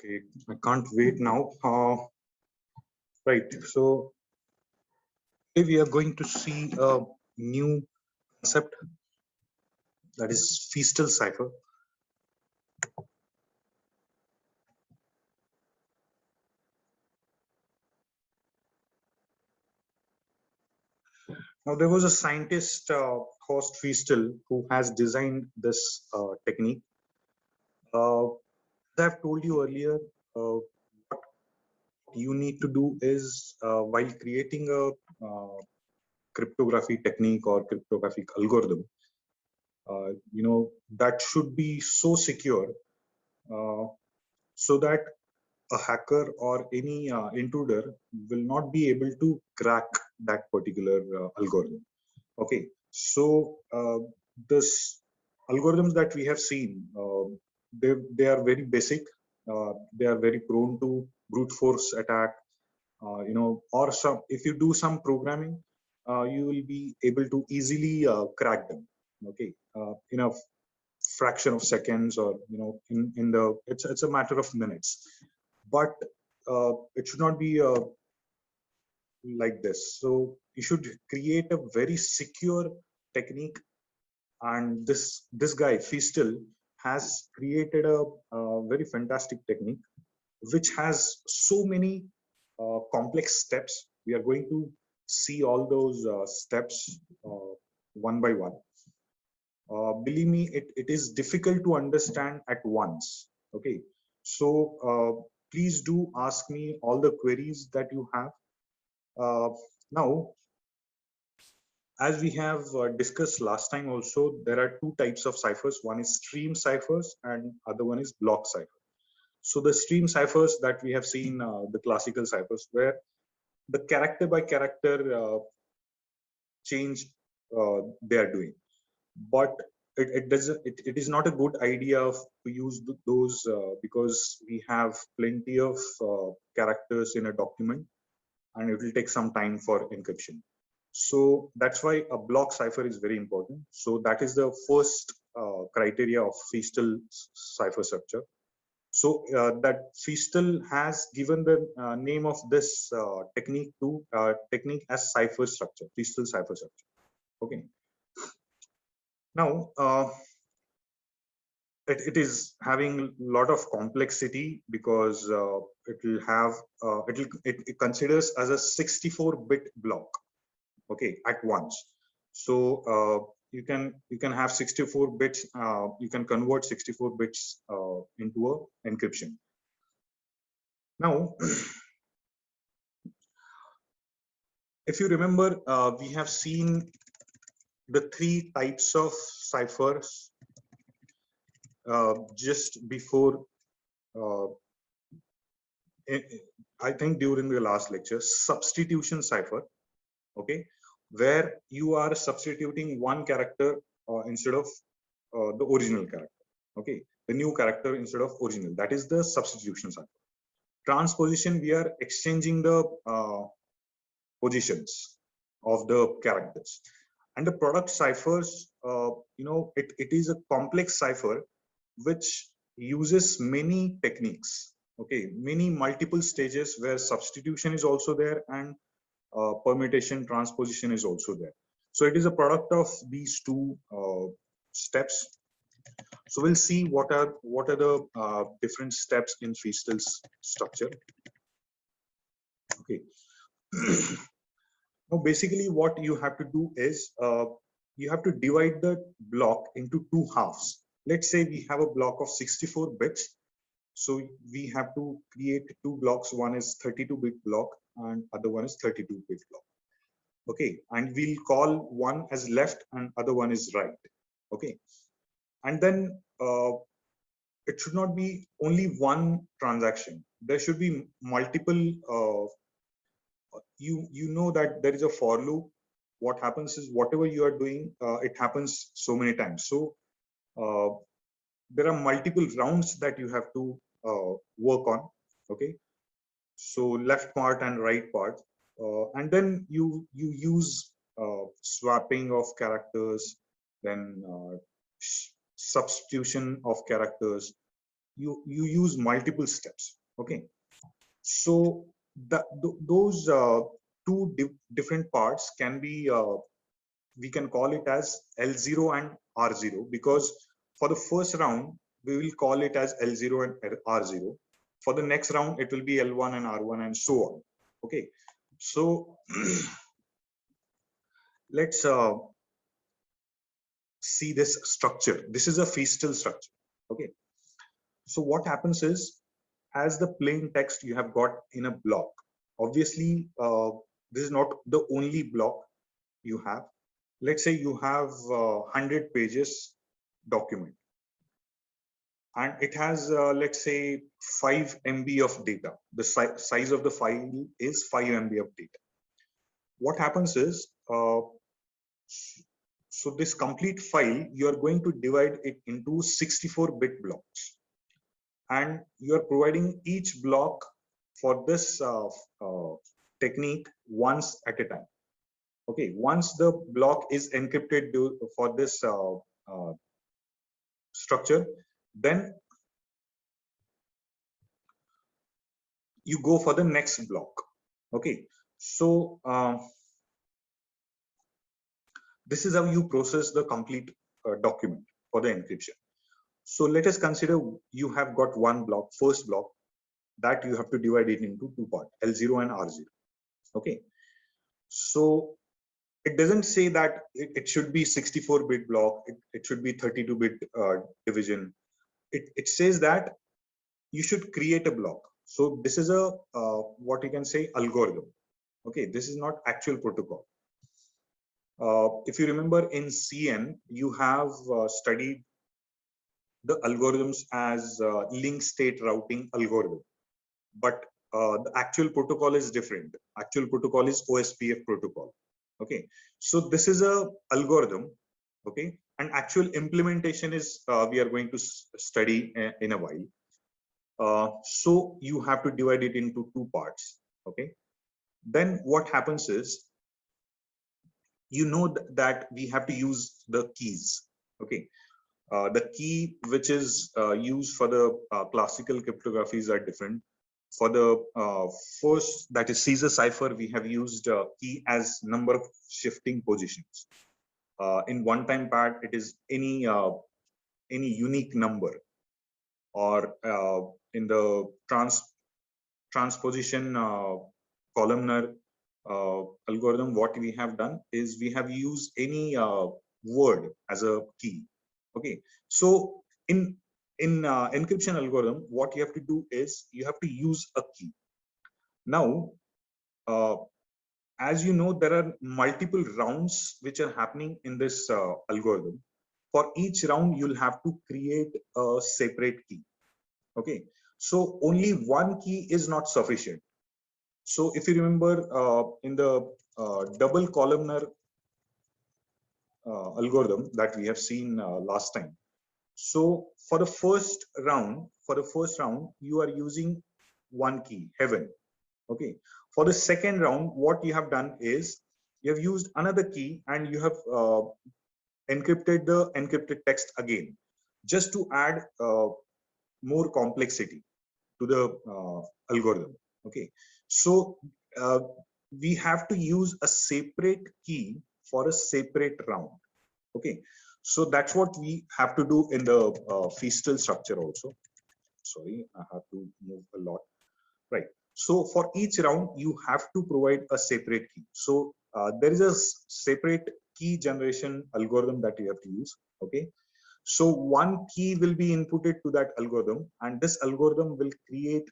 Okay, I can't wait now. Right, so today we are going to see a new concept, that is feastal cipher. Now, there was a scientist, Horst Feastal, who has designed this technique. As I've told you earlier, what you need to do is while creating a cryptography technique or cryptographic algorithm, that should be so secure so that a hacker or any intruder will not be able to crack that particular algorithm. Okay, so this algorithms that we have seen, they are very basic. They are very prone to brute force attack. Or some, if you do some programming, you will be able to easily crack them. Okay, in a fraction of seconds, or in the it's a matter of minutes. But it should not be like this. So you should create a very secure technique, and this guy Feastal has created a very fantastic technique which has so many complex steps. We are going to see all those steps one by one. Believe me, it is difficult to understand at once. Okay, so please do ask me all the queries that you have. Now, as we have discussed last time also, there are two types of ciphers. One is stream ciphers and other one is block cipher. So the stream ciphers that we have seen, the classical ciphers, where the character by character change they are doing. But it is not a good idea to use those because we have plenty of characters in a document, and it will take some time for encryption. So that's why a block cipher is very important. So that is the first criteria of Feastal cipher structure. So that Feastal has given the name of this technique as cipher structure, Feastal cipher structure. Okay. Now, it is having a lot of complexity because it will have it considers as a 64-bit block. Okay, at once. So you can have 64 bits. You can convert 64 bits into a encryption. Now, if you remember, we have seen the three types of ciphers just before. I think during the last lecture, substitution cipher. Okay, where you are substituting one character instead of the original character. Okay, the new character instead of original. That is the substitution cipher. Transposition, we are exchanging the positions of the characters. And the product ciphers, it is a complex cipher which uses many techniques. Okay, many multiple stages where substitution is also there, and permutation, transposition is also there. So it is a product of these two steps. So we'll see what are the different steps in Feastal's structure. Okay. Now, basically, what you have to do is you have to divide the block into two halves. Let's say we have a block of 64 bits. So we have to create two blocks. One is 32-bit block and other one is 32-bit block. Okay, and we'll call one as left and other one is right. Okay, and then it should not be only one transaction. There should be multiple. You know that there is a for loop. What happens is whatever you are doing, it happens so many times. So there are multiple rounds that you have to work on. Okay, so left part and right part, and then you use swapping of characters, then substitution of characters. you use multiple steps. Okay, so those two different parts can be we can call it as L0 and R0, because for the first round we will call it as L0 and R0. For the next round it will be L1 and R1 and so on. Okay, so let's see this structure. This is a feastal structure. Okay, so what happens is, as the plain text you have got in a block, obviously this is not the only block you have. Let's say you have 100 pages document, and it has let's say 5 MB of data. The size of the file is 5 MB of data. What happens is, so this complete file, you are going to divide it into 64-bit blocks, and you are providing each block for this technique once at a time. Okay, once the block is encrypted for this structure, then you go for the next block. Okay, so this is how you process the complete document for the encryption. So let us consider you have got one block, first block, that you have to divide it into two parts, L0 and R0. Okay, so it doesn't say that it should be 64-bit block, it should be 32-bit division. It says that you should create a block. So this is a what you can say algorithm. Okay, this is not actual protocol. If you remember in CN, you have studied the algorithms as link state routing algorithm, but the actual protocol is different. Actual protocol is OSPF protocol. Okay, so this is a algorithm. Okay, and actual implementation is we are going to study in a while. So you have to divide it into two parts. Okay, then what happens is, you know that we have to use the keys. Okay, the key which is used for the classical cryptographies are different. For the first, that is Caesar cipher, we have used key as number of shifting positions. In one-time pad, it is any unique number, or in the transposition columnar algorithm, what we have done is we have used any word as a key. Okay, so in encryption algorithm, what you have to do is you have to use a key. Now, as you know, there are multiple rounds which are happening in this algorithm. For each round, you'll have to create a separate key. Okay, so only one key is not sufficient. So if you remember in the double columnar algorithm that we have seen last time. So for the first round, you are using one key, heaven. Okay. For the second round, what you have done is you have used another key and you have encrypted the encrypted text again, just to add more complexity to the algorithm. Okay. So we have to use a separate key for a separate round. Okay, so that's what we have to do in the feastal structure also. Sorry, I have to move a lot. Right. So for each round, you have to provide a separate key. So there is a separate key generation algorithm that you have to use. Okay. So one key will be inputted to that algorithm, and this algorithm will create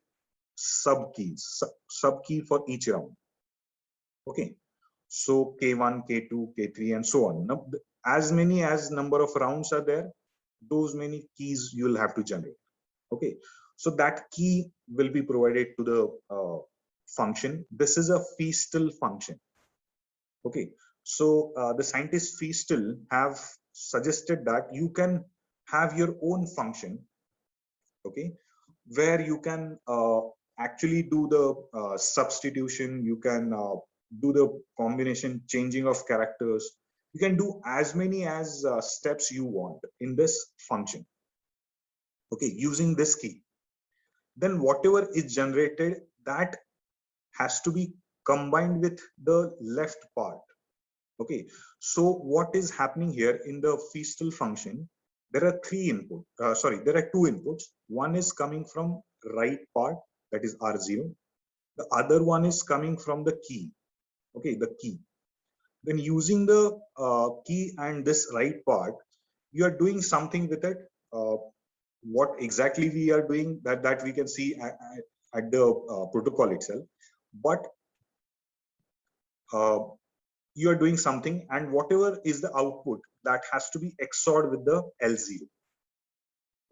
sub keys, sub key for each round. Okay. So K1, K2, K3, and so on. Now, as many as number of rounds are there, those many keys you will have to generate. Okay, so that key will be provided to the function. This is a feastal function. Okay, so the scientists feastal have suggested that you can have your own function. Okay, where you can actually do the substitution, you can do the combination changing of characters, you can do as many as steps you want in this function. okay, using this key, then whatever is generated, that has to be combined with the left part. Okay, so what is happening here in the feastal function? There are there are two inputs. One is coming from right part, that is R0. The other one is coming from the key. Okay, the key. Then using the key and this right part, you are doing something with it. What exactly we are doing, that we can see at the protocol itself. But you are doing something, and whatever is the output, that has to be XORed with the L0.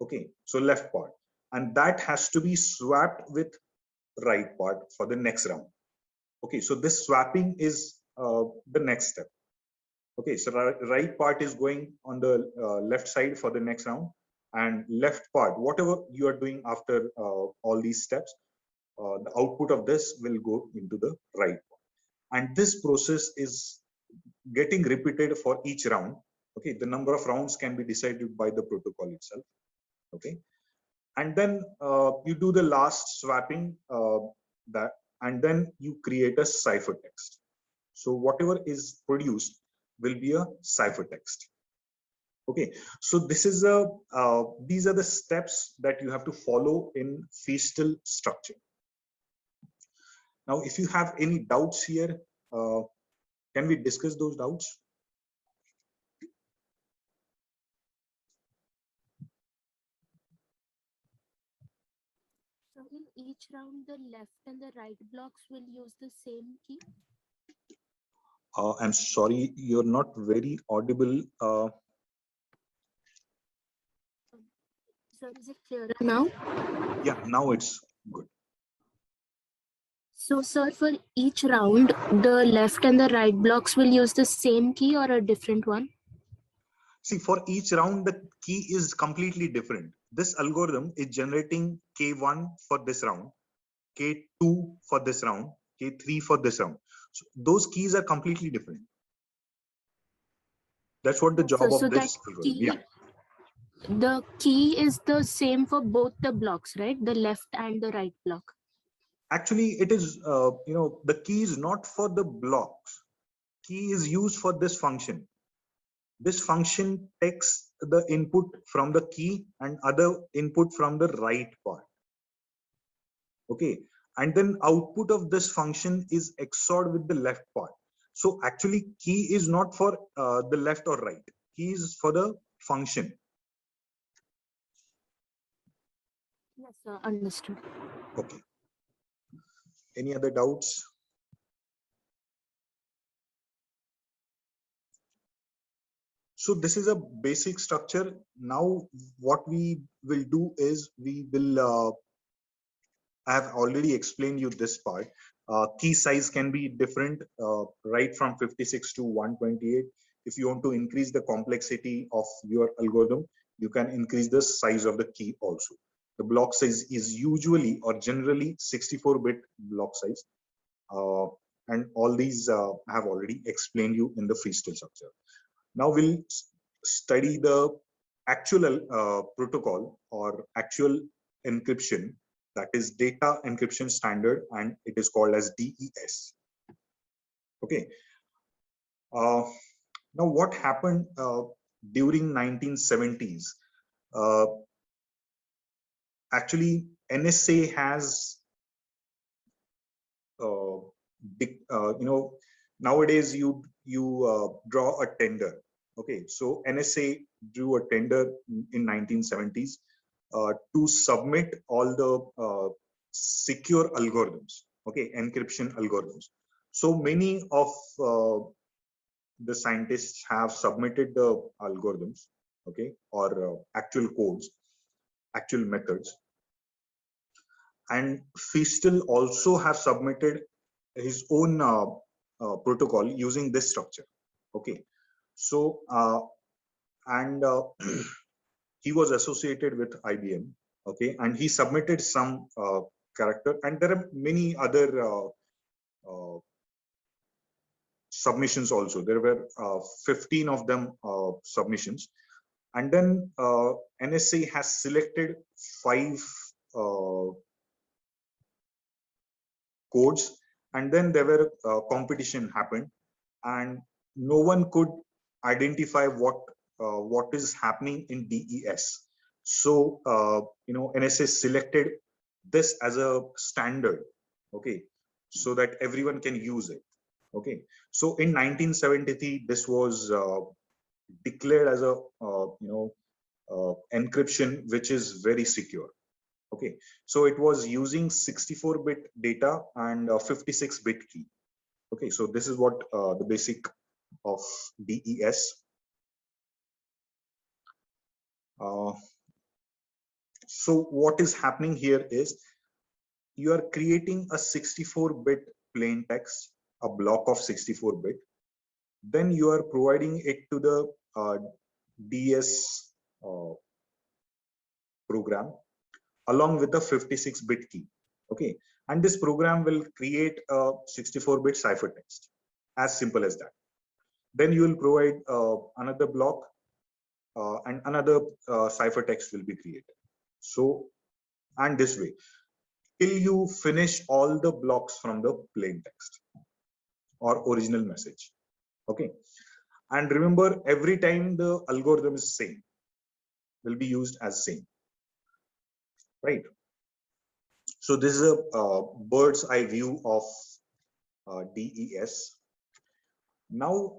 Okay, so left part, and that has to be swapped with right part for the next round. Okay, so this swapping is the next step. Okay, so right part is going on the left side for the next round, and left part, whatever you are doing after all these steps, the output of this will go into the right part. And this process is getting repeated for each round. Okay, the number of rounds can be decided by the protocol itself. Okay, and then you do the last swapping, and then you create a ciphertext. So whatever is produced will be a ciphertext. Okay, so this is these are the steps that you have to follow in feastal structure. Now, if you have any doubts here, can we discuss those doubts? So in each round, the left and the right blocks will use the same key? I'm sorry, you're not very audible. So is it clearer now? Yeah, now it's good. So, sir, for each round, the left and the right blocks will use the same key or a different one? See, for each round, the key is completely different. This algorithm is generating K1 for this round, K2 for this round, K3 for this round. So those keys are completely different. That's what the job So of that this algorithm. key, Yeah. the key is the same for both the blocks, right? The left and the right block. Actually, it is, the key is not for the blocks. Key is used for this function. This function takes the input from the key and other input from the right part. Okay, and then output of this function is XORed with the left part. So actually, key is not for the left or right. Key is for the function. Yes, sir. Understood. Okay. Any other doubts? So this is a basic structure. Now, what we will do is we will. I have already explained you this part. Key size can be different, right from 56 to 128. If you want to increase the complexity of your algorithm, you can increase the size of the key also. The block size is usually or generally 64-bit block size. And all these I have already explained you in the freestyle structure. Now we'll study the actual protocol or actual encryption, that is data encryption standard, and it is called as DES. Okay. Now what happened during 1970s? Actually, NSA has nowadays you draw a tender. Okay, so NSA drew a tender in 1970s to submit all the secure algorithms, okay, encryption algorithms. So many of the scientists have submitted the algorithms, okay, or actual codes, actual methods. And Feastel also have submitted his own protocol using this structure. Okay, so and he was associated with IBM. Okay, and he submitted some character, and there are many other submissions also. There were 15 of them submissions, And then NSA has selected 5 codes, and then there were competition happened, and no one could identify what is happening in DES. So NSA selected this as a standard, okay, so that everyone can use it. Okay, so in 1973 this was declared as a encryption which is very secure. Okay, so it was using 64-bit data and 56-bit key. Okay, so this is what the basic of DES. So what is happening here is you are creating a 64-bit plain text, a block of 64-bit. Then you are providing it to the DS program along with a 56-bit key. Okay, and this program will create a 64-bit ciphertext, as simple as that. Then you will provide another block and another ciphertext will be created. So, and this way, till you finish all the blocks from the plain text or original message. Okay, and remember, every time the algorithm is same, will be used as same, right? So this is a bird's eye view of DES. Now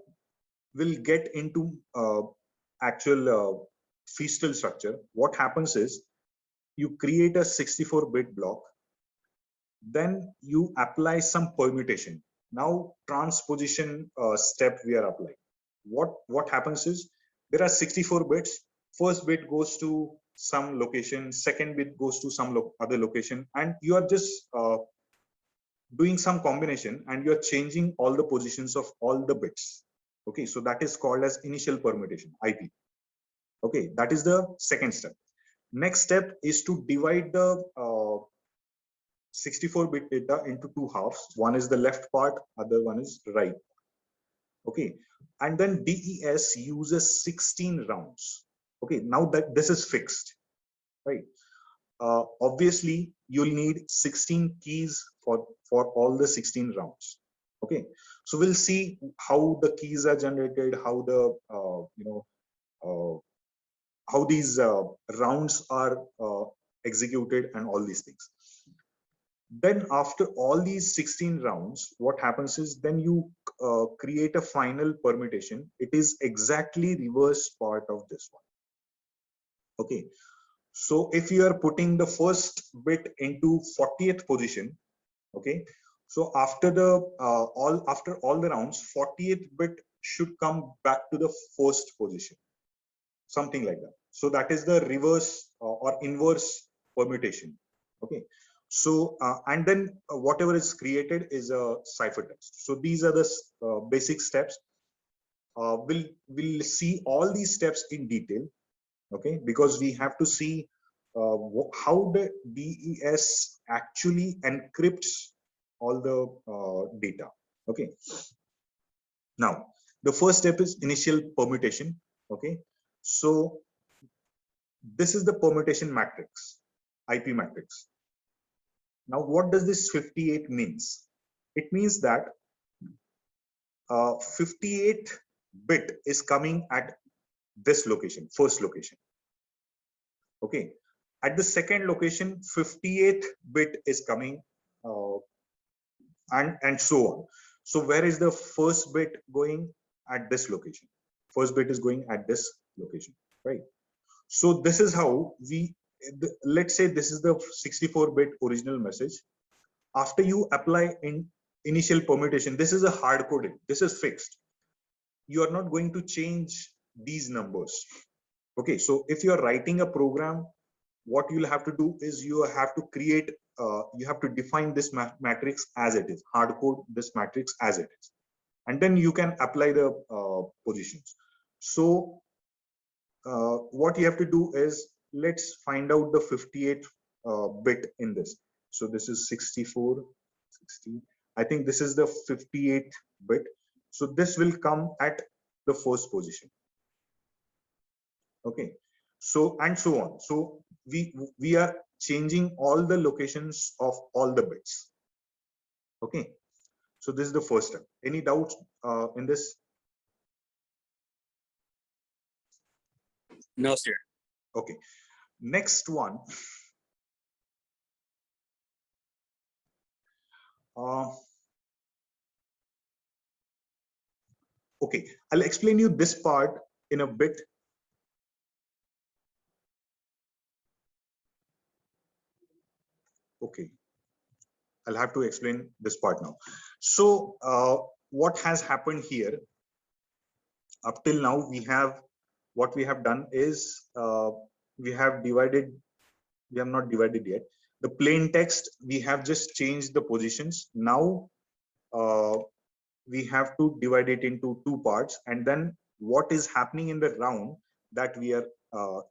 we'll get into actual feastal structure. What happens is you create a 64-bit block, then you apply some permutation. Now transposition step we are applying. What happens is there are 64 bits. First bit goes to some location, second bit goes to some other location, and you are just doing some combination and you're changing all the positions of all the bits. Okay, so that is called as initial permutation, IP. Okay, that is the second step. Next step is to divide the 64-bit data into two halves. One is the left part, other one is right. Okay, and then DES uses 16 rounds. Okay, now that this is fixed, right? Obviously you'll need 16 keys for all the 16 rounds. Okay, so we'll see how the keys are generated, how the how these rounds are executed, and all these things. Then after all these 16 rounds, what happens is then you create a final permutation. It is exactly reverse part of this one. Okay, so if you are putting the first bit into 40th position, okay, so after the after all the rounds, 40th bit should come back to the first position, something like that. So that is the reverse or inverse permutation. Okay, so and then whatever is created is a ciphertext. So these are the basic steps. We'll see all these steps in detail. Okay, because we have to see how the DES actually encrypts all the data. Okay, now the first step is initial permutation. Okay, so this is the permutation matrix, IP matrix. Now what does this 58 means? It means that 58 bit is coming at this location, first location. Okay, at the second location, 58th bit is coming, and so on. So where is the first bit going? At this location. First bit is going at this location, right? So this is how we, let's say this is the 64-bit original message. After you apply in initial permutation, this is a hard coded, this is fixed. You are not going to change these numbers. Okay, so if you are writing a program, what you'll have to do is you have to create, you have to define this matrix as it is, hard code this matrix as it is, and then you can apply the positions. So what you have to do is, let's find out the 58 bit in this. So this is 64, 60. I think this is the 58th bit. So this will come at the first position. Okay, so and so on. So we are changing all the locations of all the bits. Okay, so this is the first step. Any doubts in this? No, sir. Okay, next one. Okay, I'll explain you this part in a bit. Okay, I'll have to explain this part now. So what has happened here up till now, what we have done is we have not divided yet. The plain text, we have just changed the positions. Now we have to divide it into two parts, and then what is happening in the round, that we are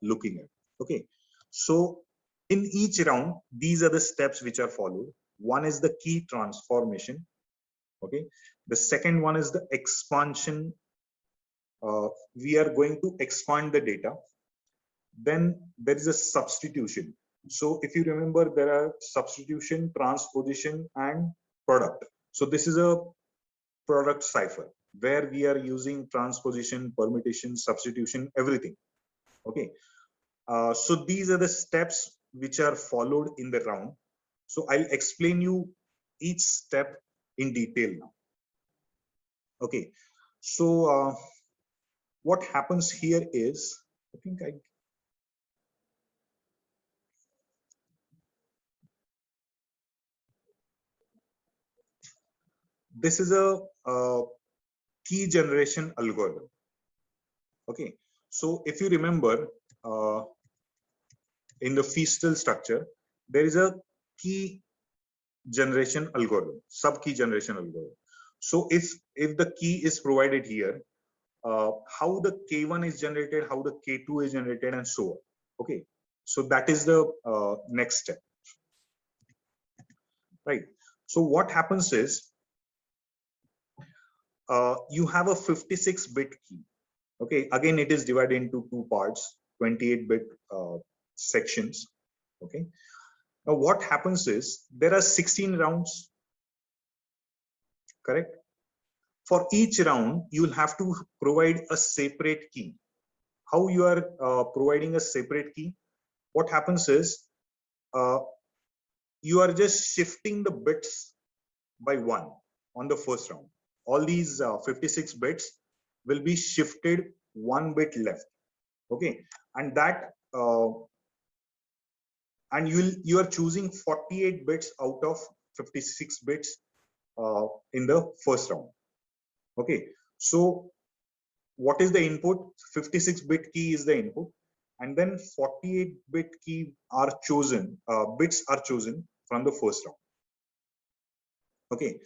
looking at. Okay, so in each round, these are the steps which are followed. One is the key transformation. Okay, the second one is the expansion. We are going to expand the data. Then there is a substitution. So if you remember, there are substitution, transposition, and product. So this is a product cipher where we are using transposition, permutation, substitution, everything. Okay, so these are the steps which are followed in the round. So I'll explain you each step in detail now. Okay, so what happens here is, I think this is a key generation algorithm. Okay, so if you remember, in the feastal structure, there is a key generation algorithm, sub key generation algorithm. So if the key is provided here, how the K1 is generated, how the K2 is generated, and so on. Okay, so that is the next step, right? So what happens is, you have a 56-bit key. Okay, again, it is divided into two parts, 28-bit sections. Okay, now what happens is, there are 16 rounds, correct? For each round, you will have to provide a separate key. How you are providing a separate key? What happens is, you are just shifting the bits by one on the first round. All these 56 bits will be shifted one bit left. Okay, and that and you are choosing 48 bits out of 56 bits in the first round. Okay, so what is the input? 56-bit key is the input, and then 48-bit key are chosen, bits are chosen from the first round. Okay,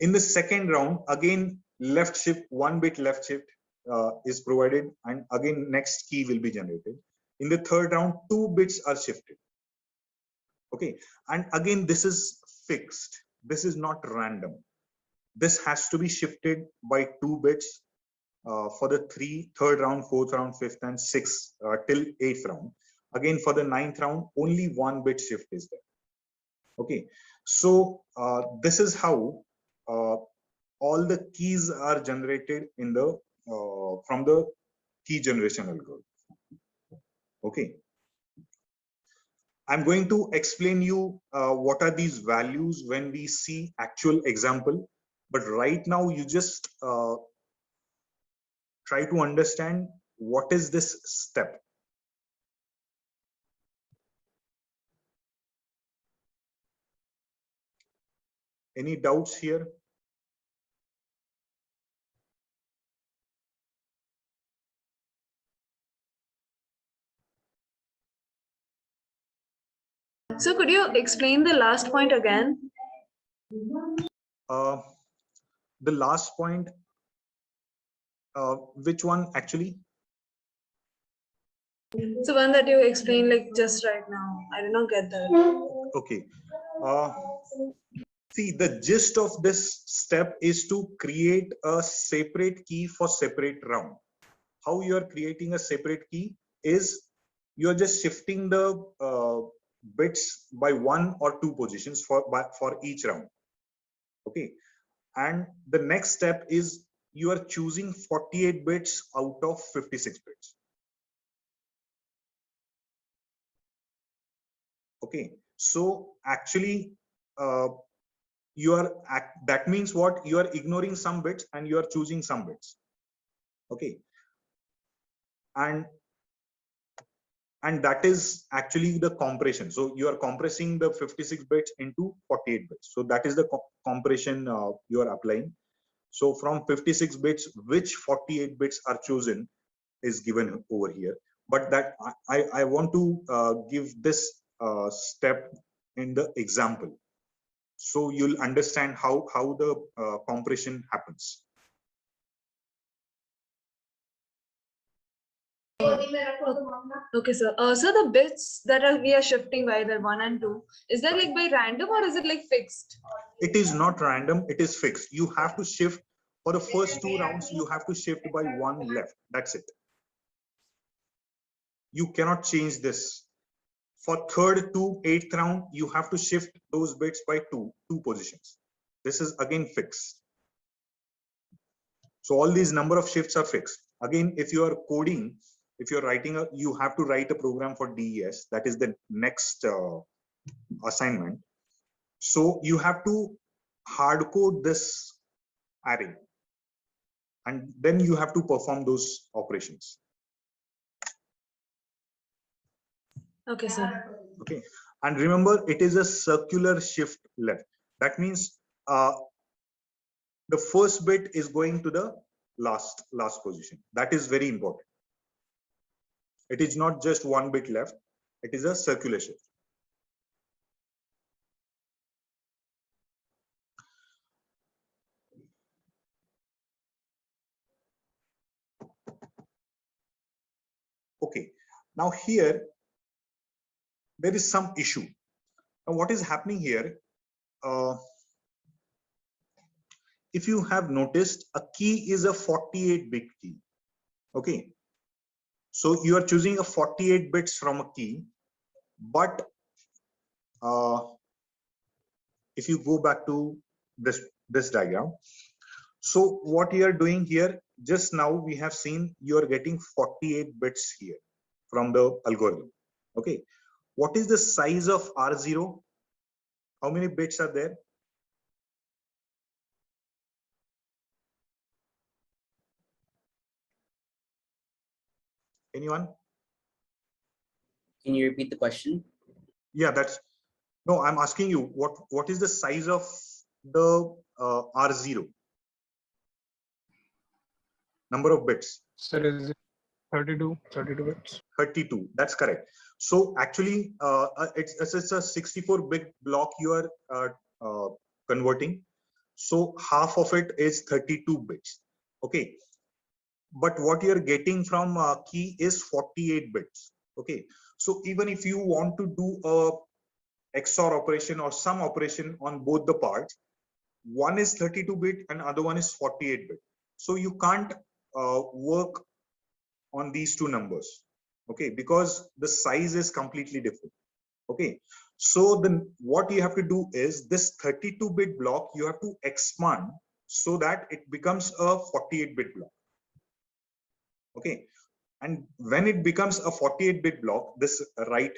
in the second round, again, left shift, one bit left shift is provided, and again next key will be generated. In the third round, 2 bits are shifted. Okay, and again, this is fixed, this is not random. This has to be shifted by 2 bits for the third round, fourth round, fifth and sixth till 8th round. Again, for the 9th round, only 1 bit shift is there. Okay, so this is how all the keys are generated in the from the key generation algorithm. Okay, I'm going to explain you what are these values when we see actual example, but right now you just try to understand what is this step. Any doubts here? So could you explain the last point again? The last point, which one actually? So one that you explained like just right now. I did not get that. Okay. See, the gist of this step is to create a separate key for separate round. How you are creating a separate key is you're just shifting the bits by 1 or 2 positions for each round. Okay, and the next step is you are choosing 48 bits out of 56 bits. Okay, so actually that means what? You are ignoring some bits and you are choosing some bits. Okay, and that is actually the compression. So you are compressing the 56 bits into 48 bits. So that is the compression you are applying. So from 56 bits, which 48 bits are chosen is given over here. But that I want to give this step in the example, so you'll understand how the compression happens. Okay, sir. So the bits that we are shifting by the 1 and 2, is that like by random or is it like fixed? It is not random, it is fixed. You have to shift for the first 2 rounds, you have to shift by 1 left. That's it. You cannot change this. For 3rd to 8th round, you have to shift those bits by two positions. This is again fixed. So all these number of shifts are fixed. Again, if you are coding, if you're writing you have to write a program for DES. That is the next assignment. So you have to hard code this array, and then you have to perform those operations. Okay, sir. Okay, and remember, it is a circular shift left. That means the first bit is going to the last position. That is very important. It is not just 1 bit left, it is a circular shift. Okay, now here there is some issue. Now what is happening here? If you have noticed, a key is a 48-bit key. Okay, so you are choosing a 48 bits from a key, but if you go back to this diagram, so what you are doing here, just now we have seen you are getting 48 bits here from the algorithm. Okay, what is the size of R0? How many bits are there? Anyone? Can you repeat the question? Yeah, that's no, I'm asking you what is the size of the R0? Number of bits. Sir, is it 32 bits? 32, that's correct. So actually it's a 64-bit block you are converting. So half of it is 32 bits. Okay, but what you're getting from key is 48 bits. Okay, so even if you want to do a XOR operation or some operation on both the parts, one is 32 bit and other one is 48 bit. So you can't work on these two numbers. Okay, because the size is completely different. Okay, so then what you have to do is this 32-bit block you have to expand so that it becomes a 48-bit block. Okay, and when it becomes a 48-bit block, this right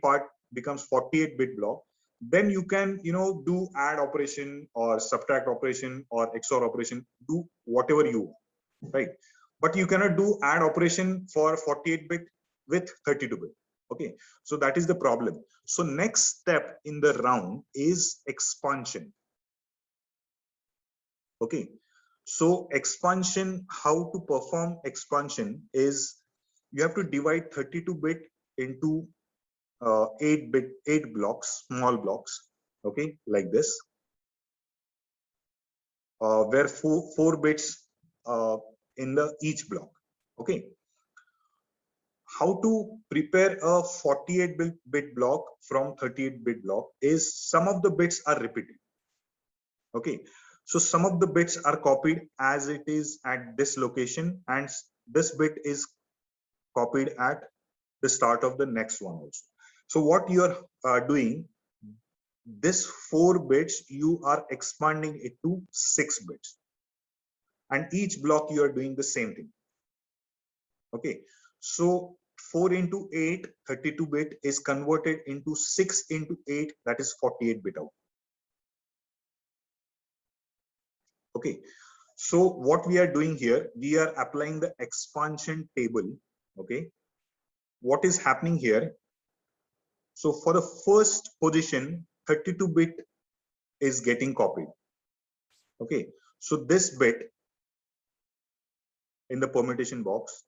part becomes 48-bit block, then you can do add operation or subtract operation or XOR operation, do whatever you want, right? But you cannot do add operation for 48-bit with 32-bit. Okay, so that is the problem. So next step in the round is expansion. Okay, so expansion, how to perform expansion is you have to divide 32-bit into 8 blocks, small blocks. Okay, like this, where four bits in the each block. Okay, how to prepare a 48-bit block from 38-bit block is some of the bits are repeated. Okay, so some of the bits are copied as it is at this location, and this bit is copied at the start of the next one also. So what you are doing, this 4 bits, you are expanding it to 6 bits. And each block you are doing the same thing. Okay, so 4 into 8, 32-bit is converted into 6 into 8, that is 48-bit out. Okay, so what we are doing here, we are applying the expansion table. Okay, what is happening here? So for the first position, 32-bit is getting copied. Okay, so this bit in the permutation box,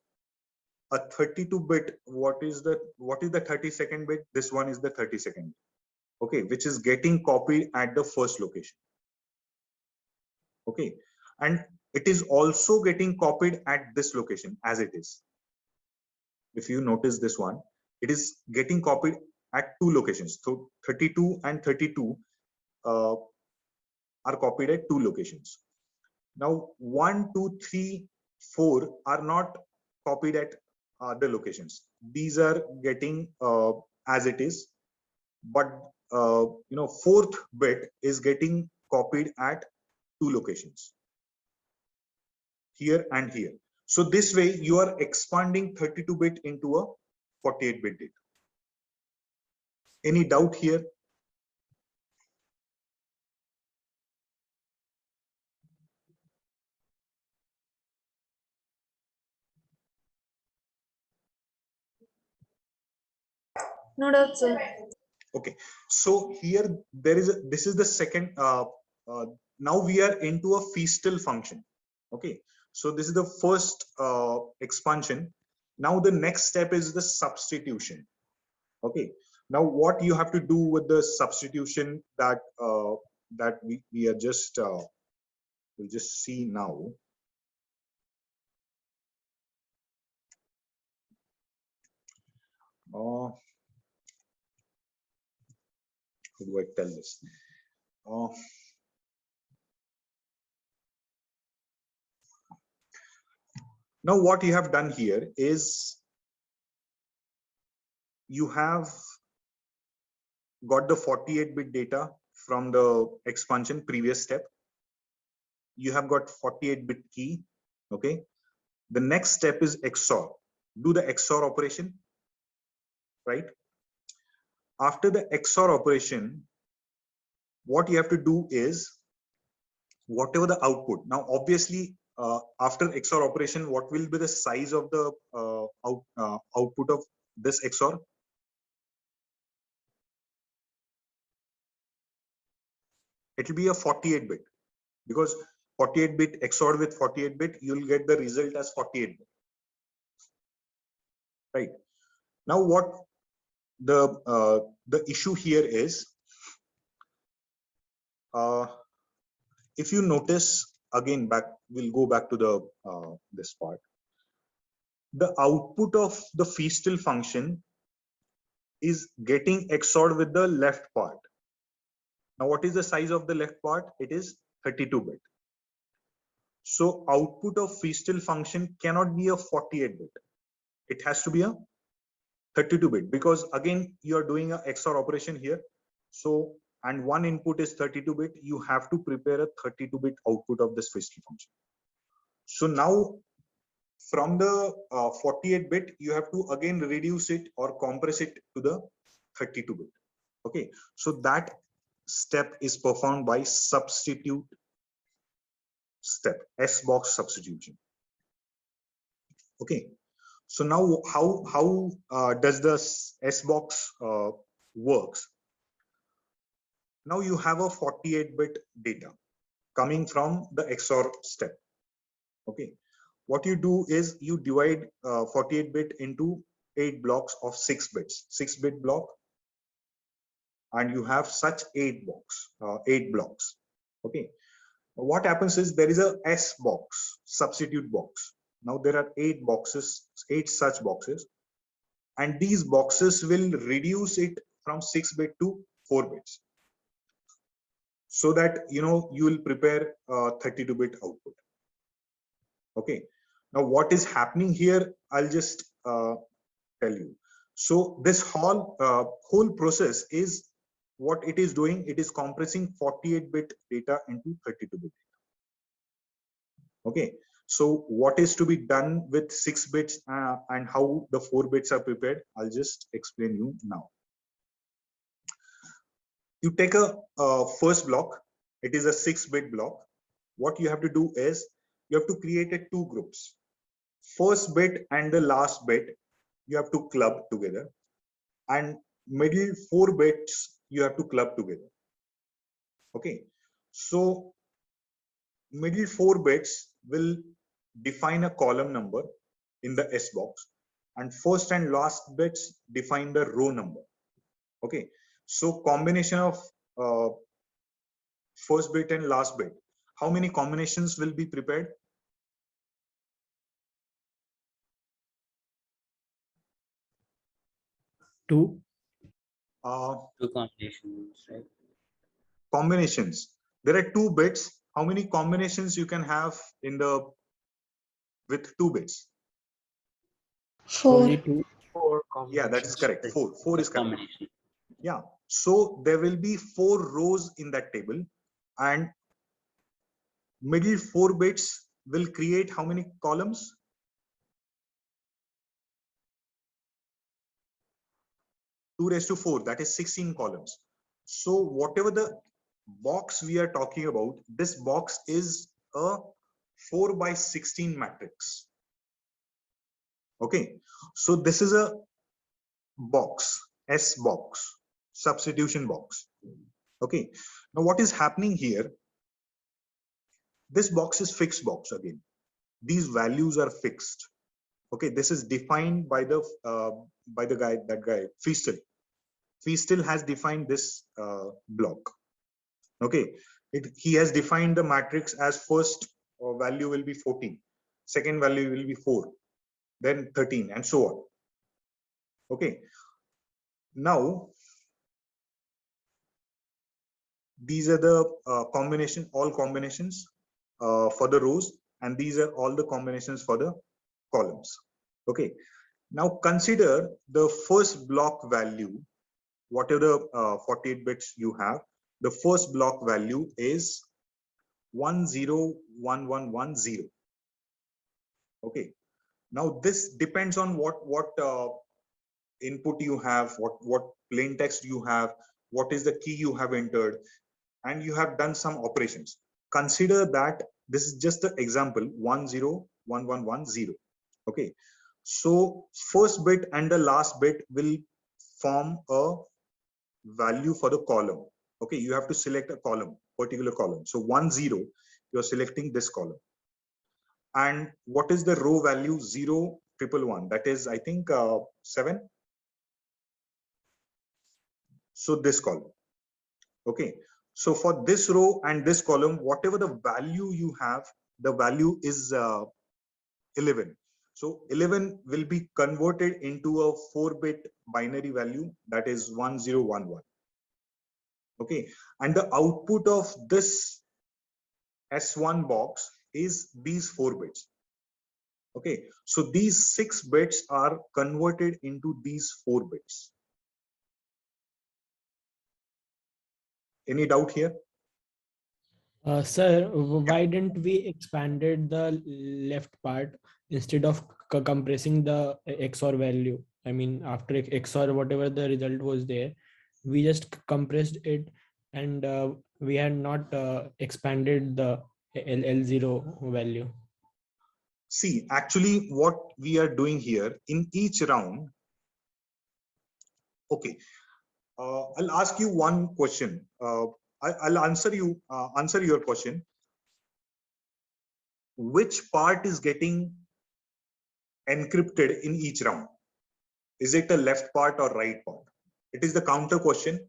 a 32-bit, what is the 32nd bit? This one is the 32nd. Okay, which is getting copied at the first location. Okay, and it is also getting copied at this location as it is. If you notice this one, it is getting copied at 2 locations. So 32 and 32 are copied at 2 locations. Now 1, 2, 3, 4 are not copied at other locations. These are getting as it is, but fourth bit is getting copied at 2 locations, here and here. So this way you are expanding 32-bit into a 48-bit data. Any doubt here? No doubt, sir. Okay, so here there is this is the second. Now we are into a feastal function. Okay, so this is the first expansion. Now the next step is the substitution. Okay, now what you have to do with the substitution that we are just we'll just see now. How do I tell this? Now what you have done here is you have got the 48-bit data from the expansion previous step. You have got 48-bit key. Okay, the next step is XOR. Do the XOR operation, right? After the XOR operation, what you have to do is whatever the output. Now obviously after XOR operation, what will be the size of the output of this XOR? It will be a 48-bit, because 48-bit XOR with 48-bit, you'll get the result as 48-bit. Right. Now what the issue here is, if you notice again, we'll go back to the this part. The output of the feastal function is getting XORed with the left part. Now what is the size of the left part? It is 32-bit. So output of feastal function cannot be a 48-bit. It has to be a 32-bit, because again you are doing a XOR operation here. So, and one input is 32-bit, you have to prepare a 32-bit output of this feastal function. So now from the 48-bit, you have to again reduce it or compress it to the 32-bit. Okay, so that step is performed by substitute step, S-box substitution. Okay, so now how does the S-box works? Now you have a 48-bit data coming from the XOR step. Okay, what you do is you divide 48-bit into 8 blocks of 6 bits, 6-bit block, and you have such 8 blocks. Okay, what happens is there is a S box, substitute box. Now there are 8 boxes, 8 such boxes, and these boxes will reduce it from 6-bit to 4 bits, so that you will prepare 32-bit output. Okay, Now, what is happening here, I'll just tell you. So this whole process is what it is doing. It is compressing 48-bit data into 32-bit. Okay. So what is to be done with 6 bits and how the 4 bits are prepared, I'll just explain you now. You take a first block. It is a 6-bit block. What you have to do is you have to create a 2 groups. First bit and the last bit you have to club together, and middle 4 bits you have to club together. Okay, so middle 4 bits will define a column number in the S box, and first and last bits define the row number. Okay, so combination of first bit and last bit, how many combinations will be prepared? 2. 2 combinations, right? Combinations. There are 2 bits. How many combinations you can have in the with 2 bits? 4. Only 2. 4 Yeah, that is combinations. correct. 4. 4 is correct. Combination. Yeah. So there will be 4 rows in that table, and middle 4 bits will create how many columns? 2 raised to 4. That is 16 columns. So whatever the box we are talking about, this box is a 4 by 16 matrix. Okay. So this is a box, S box, substitution box. Okay. Now what is happening here? This box is fixed box again. These values are fixed. Okay. This is defined by the guy, that guy, Feastel. Feastel has defined this block. Okay. He has defined the matrix as first value will be 14, second value will be 4, then 13, and so on. Okay. Now, these are the combination, all combinations for the rows, and these are all the combinations for the columns. Okay. Now consider the first block value, whatever 48 bits you have, the first block value is 101110. Okay. Now this depends on what input you have, what plain text you have, what is the key you have entered, and you have done some operations. Consider that this is just the example 101110. Okay. So first bit and the last bit will form a value for the column. Okay, you have to select a column, particular column. So 10, you're selecting this column. And what is the row value? 0, 111. That is, I think, 7. So this column. Okay. So for this row and this column, whatever the value you have, the value is 11. So 11 will be converted into a 4-bit binary value, that is 1011. Okay. And the output of this S1 box is these 4 bits. Okay. So these 6 bits are converted into these 4 bits. Any doubt here? Sir, why didn't we expanded the left part instead of compressing the XOR value? I mean, after XOR, whatever the result was there, we just compressed it, and we had not expanded the L0 value. See, actually what we are doing here in each round. Okay. I'll ask you one question. I'll answer your question. Which part is getting encrypted in each round? Is it the left part or right part? It is the counter question.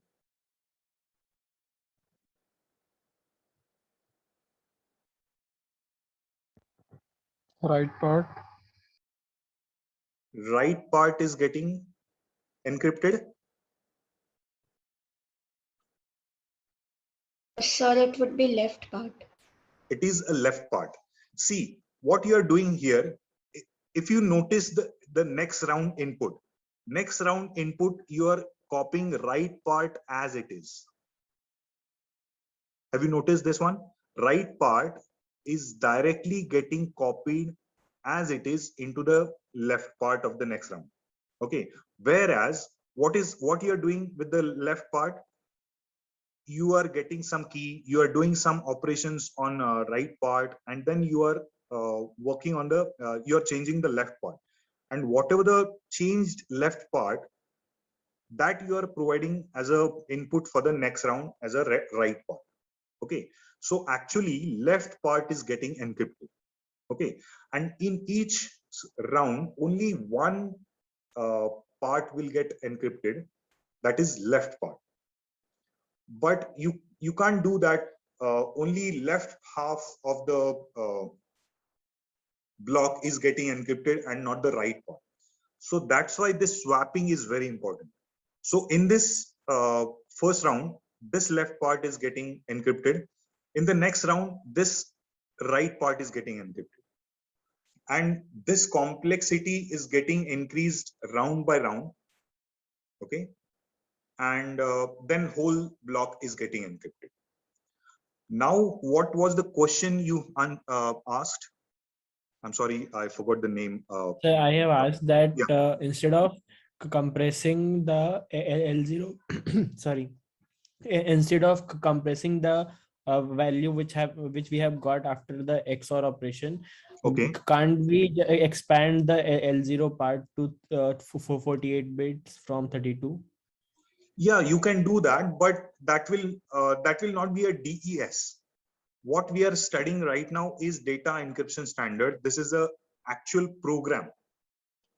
Right part. Right part is getting encrypted. Sir, it would be left part. It is a left part. See, what you are doing here, if you notice the next round input, you are copying right part as it is. Have you noticed this one? Right part is directly getting copied as it is into the left part of the next round. Okay. Whereas what you are doing with the left part, you are getting some key, you are doing some operations on right part, and then you are working on the you are changing the left part, and whatever the changed left part, that you are providing as a input for the next round as a right part. Okay, so actually left part is getting encrypted. Okay, and in each round only one part will get encrypted, that is left part. But you can't do that. Only left half of the block is getting encrypted and not the right part. So that's why this swapping is very important. So in this first round, this left part is getting encrypted. In the next round, this right part is getting encrypted. And this complexity is getting increased round by round. Okay. And then whole block is getting encrypted. Now, what was the question you asked? I'm sorry, I forgot the name. So I have asked that Yeah. instead of compressing the L0, sorry, instead of compressing the value which we have got after the XOR operation, Okay. can't we expand the L0 part to 48 bits from 32? Yeah, you can do that, but that will not be a DES. What we are studying right now is data encryption standard. This is a actual program.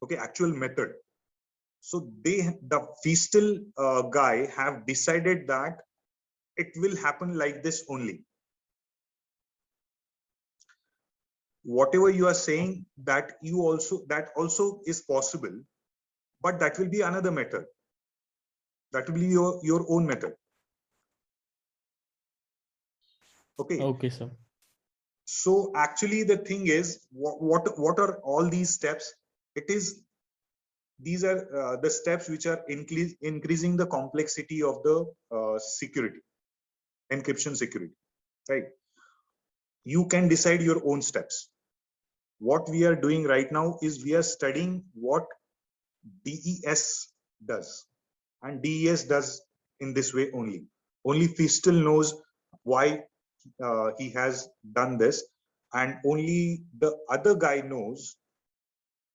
Okay, actual method. So the Feastal guy have decided that it will happen like this only. Whatever you are saying, that also is possible, but that will be another method. That will be your own method. Okay. Okay, sir. So actually the thing is, what are all these steps? These are the steps which are increasing the complexity of the security, encryption security, right? You can decide your own steps. What we are doing right now is we are studying what DES does, and DES does in this way only. Only Feastal knows why he has done this, and only the other guy knows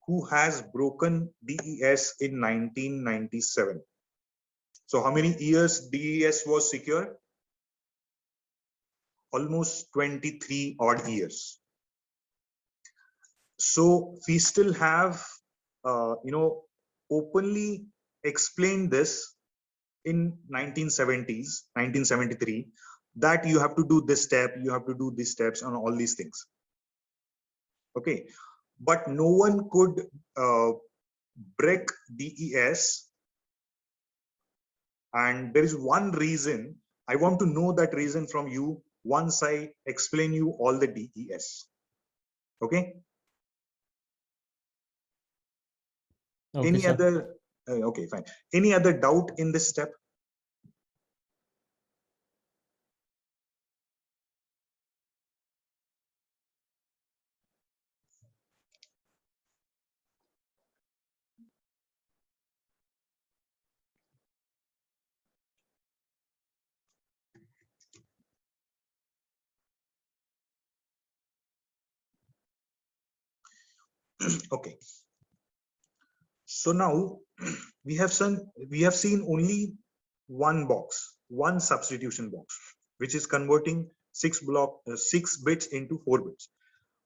who has broken DES in 1997. So how many years DES was secure? Almost 23 odd years. So Feastal have openly explained this in 1970s, 1973, that you have to do this step, you have to do these steps on all these things. Okay, but no one could break DES, and there is one reason. I want to know that reason from you once I explain you all the DES. Okay. Okay, Any sir. other? Okay, fine. Any other doubt in this step? Okay. So now we have seen only one box, one substitution box, which is converting 6 bits into 4 bits.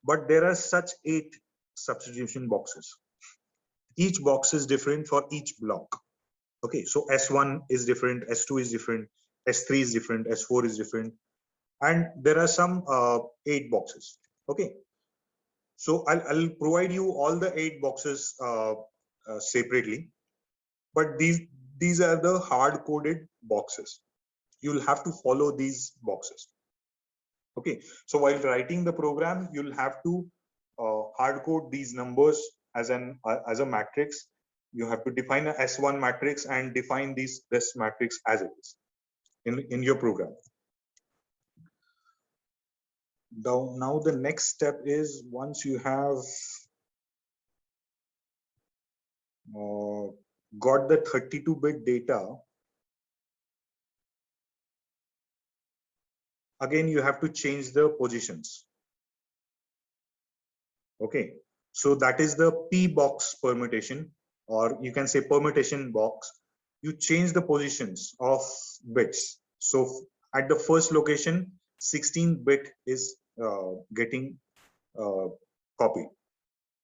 But there are such 8 substitution boxes. Each box is different for each block. Okay, so S1 is different, S2 is different, S3 is different, S4 is different, and there are some 8 boxes. Okay, so I'll provide you all the 8 boxes separately, but these are the hard-coded boxes. You'll have to follow these boxes. Okay, so while writing the program, you'll have to hard code these numbers as a matrix. You have to define a S1 matrix and define this matrix as it is in your program. Now the next step is, once you have got the 32-bit data, again you have to change the positions. Okay, so that is the P box permutation, or you can say permutation box. You change the positions of bits. So at the first location, 16-bit is getting copied,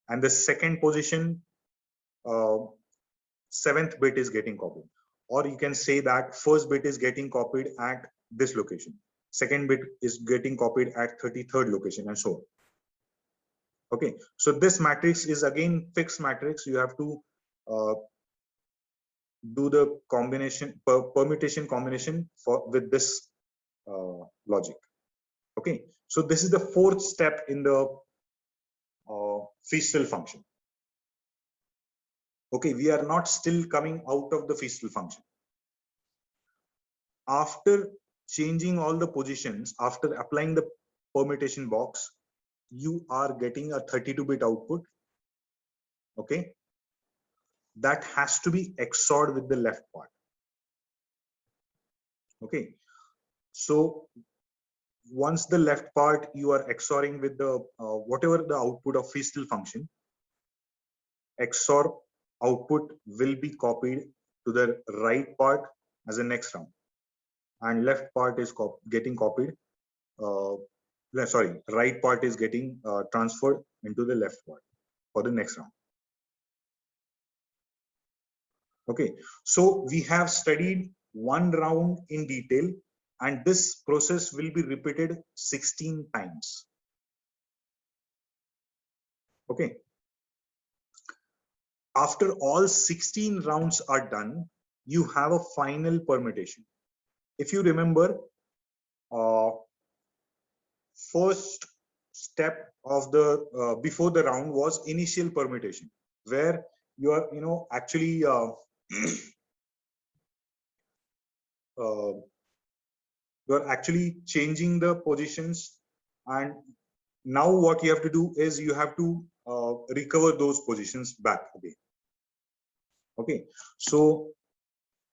and the second position, 7th bit is getting copied. Or you can say that first bit is getting copied at this location, second bit is getting copied at 33rd location, and so on. Okay, so this matrix is again fixed matrix. You have to do the combination, permutation combination with this logic. Okay, so this is the fourth step in the Feastel function. Okay, we are not still coming out of the Feastel function. After changing all the positions, after applying the permutation box, you are getting a 32-bit output. Okay, that has to be XORed with the left part. Okay, so once the left part you are XORing with the whatever the output of Feastel function, XOR output will be copied to the right part as a next round, and left part is getting copied. Sorry, right part is getting transferred into the left part for the next round. Okay, so we have studied one round in detail, and this process will be repeated 16 times. Okay, after all 16 rounds are done, you have a final permutation. If you remember, first step of the before the round was initial permutation, where you are actually you're actually changing the positions, and now what you have to do is you have to recover those positions back again. Okay, so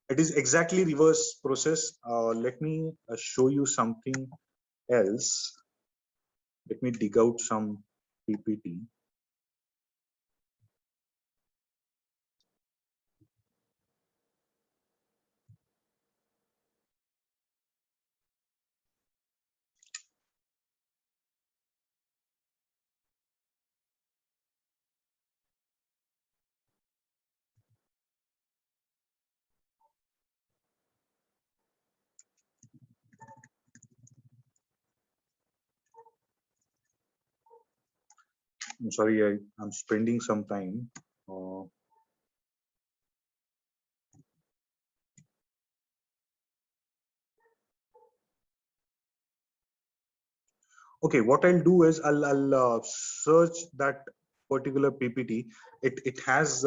it is exactly reverse process. Let me show you something else. Let me dig out some PPT. I'm sorry, I'm spending some time. Okay, what I'll do is I'll search that particular PPT. It has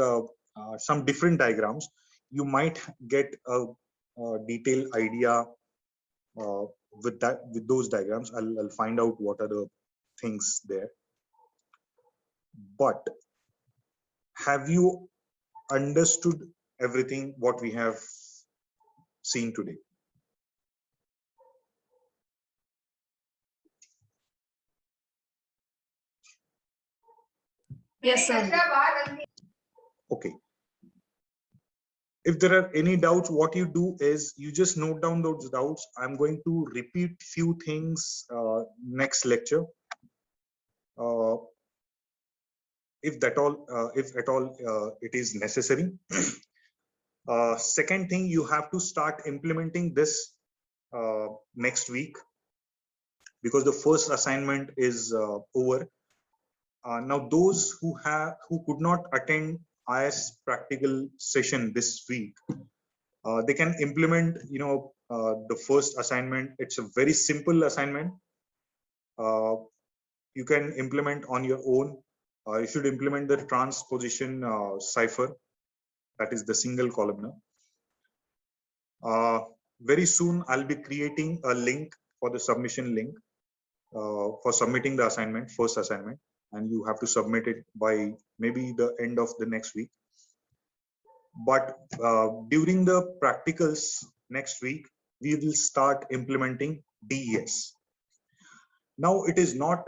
some different diagrams. You might get a detailed idea with those diagrams. I'll find out what are the things there. But have you understood everything what we have seen today? Yes, sir. Okay. If there are any doubts, what you do is you just note down those doubts. I'm going to repeat few things next lecture. If at all it is necessary. Second thing, you have to start implementing this next week, because the first assignment is over. Now those who could not attend IS practical session this week, they can implement the first assignment. It's a very simple assignment. You can implement on your own. You should implement the transposition cipher, that is the single columnar. Very soon, I'll be creating a link for the submission link for submitting the assignment, first assignment, and you have to submit it by maybe the end of the next week. But during the practicals next week, we will start implementing DES. Now, it is not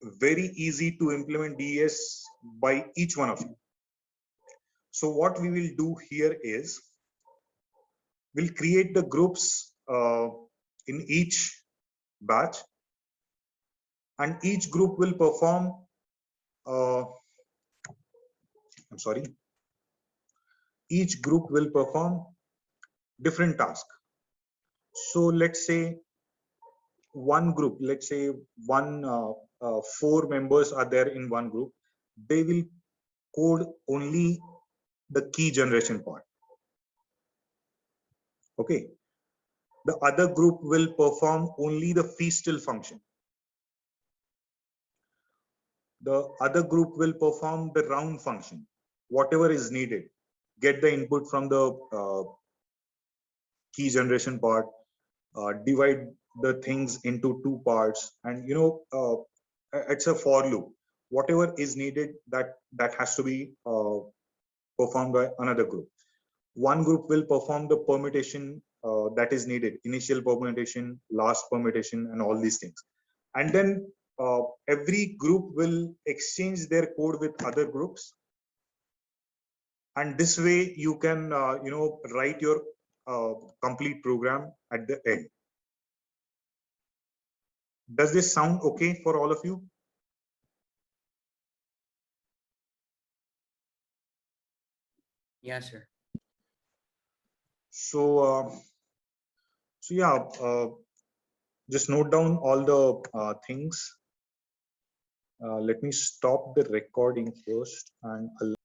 very easy to implement DES by each one of you. So what we will do here is, we'll create the groups in each batch, and each group will perform, each group will perform different tasks. So let's say one group, let's say 4 members are there in one group. They will code only the key generation part. Okay. The other group will perform only the feastal function. The other group will perform the round function, whatever is needed. Get the input from the key generation part, divide the things into 2 parts, and it's a for loop. Whatever is needed, that has to be performed by another group. One group will perform the permutation that is needed, initial permutation, last permutation, and all these things. And then every group will exchange their code with other groups. And this way you can, write your complete program at the end. Does this sound okay for all of you? Yeah, sir. So, yeah, just note down all the things. Let me stop the recording first and